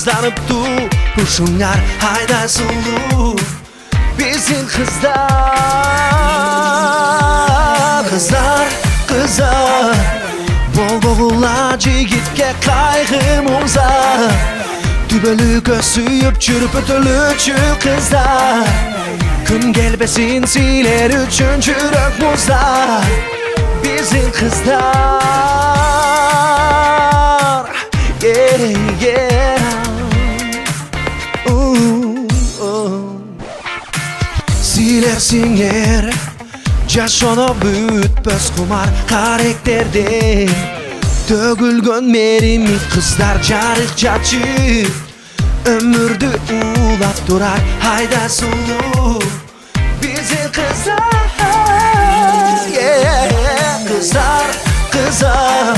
kızlanıptı. Ruşunlar hayda sulu bizim kızlar. Kızlar, kızlar bol boğulacı gitke kaygımıza. Dübölü gösüyüp çürpütülücü kızlar. Gün gelbesin siler üçün çürük muzlar. Bizim kızlar. Yeah, yeah. Silersin yer Caşona bütböz kumar karakterde. Dögülgön merimi kızlar carık çatçı. Ömürdü ulap durar hayda sulu bizim kızlar. Yeah, kızlar, kızlar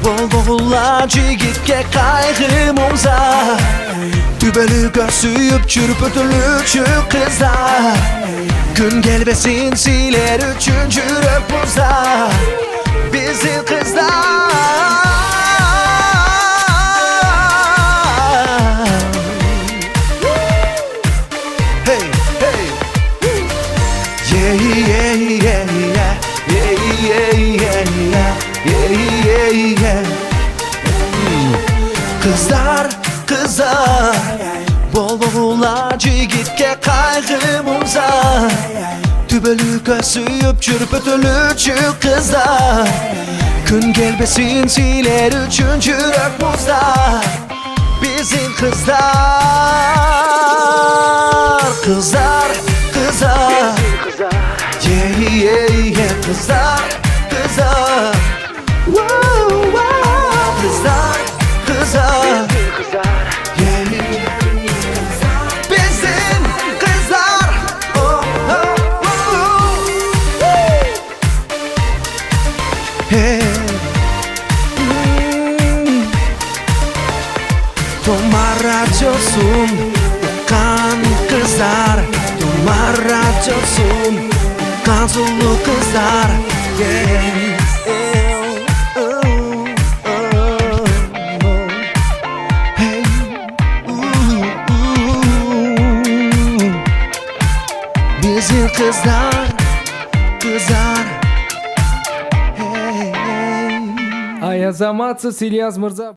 bol boğulacı gitke kaygımıza. Dübölü gösüyüp çürpütülücü kızlar. Gün gelbesin siler üçüncü röpuzda. Bizim kızlar. Hey, hey. Yeah, yeah, yeah, yeah. Yeah, yeah, yeah, yeah. Yeah, yeah, yeah. Kızlar, kızlar bol boğulacı gitke kaygımıza. Dübölü gösüyüp çürpütülücü kızlar. Gün gelbesin siler üçüncü röpuzda. Bizim kızlar. Kızlar, kızlar yeah, yeah, yeah. Kızlar, kızlar wow, wow. Kızlar, kızlar yeah, yeah. Bizim kızlar oh, oh, oh. Hey. Domaracıyorsun kan kızlar. Domaracıyorsun kan sulu kızlar. Yeah. Bizim kızlar, kızlar hey, hey. Ayazamats Silyaz Mırza.